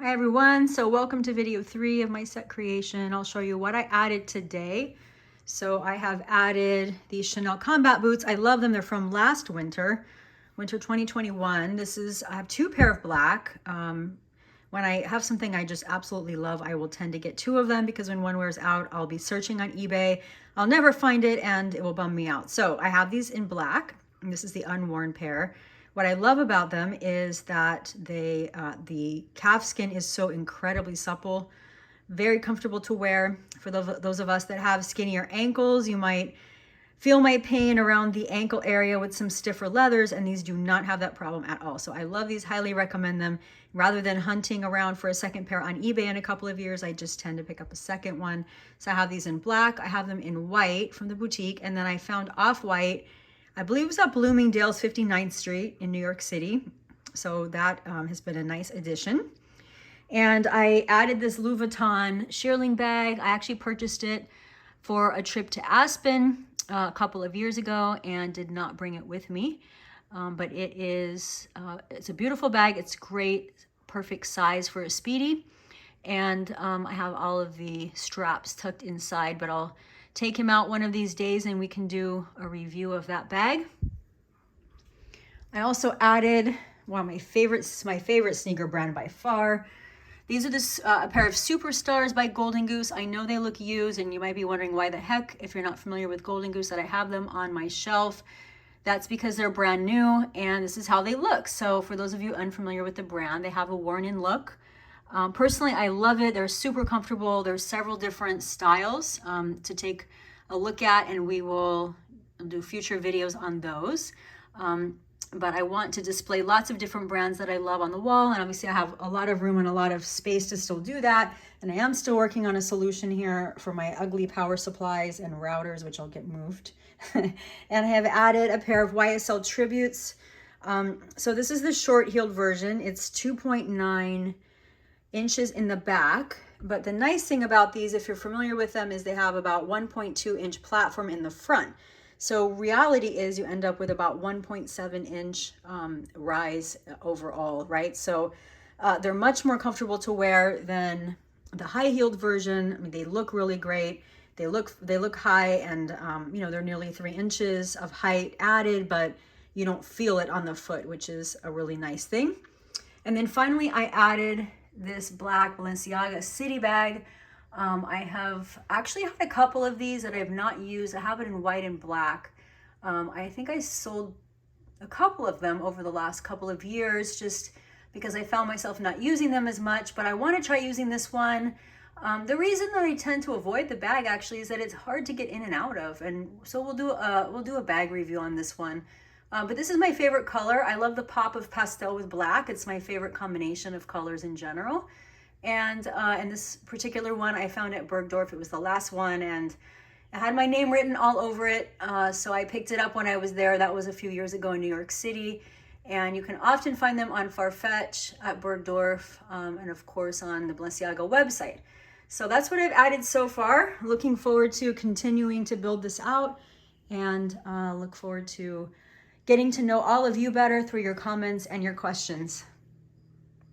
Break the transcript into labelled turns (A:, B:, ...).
A: Hi everyone, so welcome to video 3 of my set creation. I'll show you what I added today. So I have added these Chanel combat boots. I love them. They're from last winter 2021. I have 2 pair of black. When I have something I just absolutely love, I will tend to get 2 of them because when one wears out, I'll be searching on eBay. I'll never find it and it will bum me out. So I have these in black, and this is the unworn pair. What I love about them is that the calf skin is so incredibly supple, very comfortable to wear. For those of us that have skinnier ankles, you might feel my pain around the ankle area with some stiffer leathers, and these do not have that problem at all. So I love these, highly recommend them. Rather than hunting around for a second pair on eBay in a couple of years, I just tend to pick up a second one. So I have these in black, I have them in white from the boutique, and then I found off-white, I believe it was at Bloomingdale's 59th Street in New York City. So that has been a nice addition. And I added this Louis Vuitton Shearling bag. I actually purchased it for a trip to Aspen a couple of years ago and did not bring it with me. But it's a beautiful bag. It's great, perfect size for a Speedy. And I have all of the straps tucked inside, but I'll take him out one of these days and we can do a review of that bag. I also added one of my favorites, my favorite sneaker brand by far. These are a pair of Superstars by Golden Goose. I know they look used and you might be wondering why the heck, if you're not familiar with Golden Goose, that I have them on my shelf. That's because they're brand new and this is how they look. So for those of you unfamiliar with the brand, they have a worn-in look. Personally, I love it. They're super comfortable. There's several different styles to take a look at, and we will do future videos on those. But I want to display lots of different brands that I love on the wall, and obviously I have a lot of room and a lot of space to still do that. And I am still working on a solution here for my ugly power supplies and routers, which will get moved. And I have added a pair of YSL Tributes. So this is the short-heeled version. It's 2.9 inches in the back, but the nice thing about these, if you're familiar with them, is they have about 1.2 inch platform in the front. So reality is you end up with about 1.7 inch rise overall, right? So they're much more comfortable to wear than the high-heeled version. I mean, they look really great. They look high, and you know, they're nearly 3 inches of height added, but you don't feel it on the foot, which is a really nice thing. And then finally, I added this black Balenciaga City Bag. I have actually had a couple of these that I have not used. I have it in white and black. I think I sold a couple of them over the last couple of years just because I found myself not using them as much, but I want to try using this one. The reason that I tend to avoid the bag actually is that it's hard to get in and out of, and so we'll do a bag review on this one. But this is my favorite color. I love the pop of pastel with black. It's my favorite combination of colors in general. And this particular one I found at Bergdorf. It was the last one, and it had my name written all over it. So I picked it up when I was there. That was a few years ago in New York City. And you can often find them on Farfetch, at Bergdorf, and of course on the Balenciaga website. So that's what I've added so far. Looking forward to continuing to build this out, and look forward to getting to know all of you better through your comments and your questions.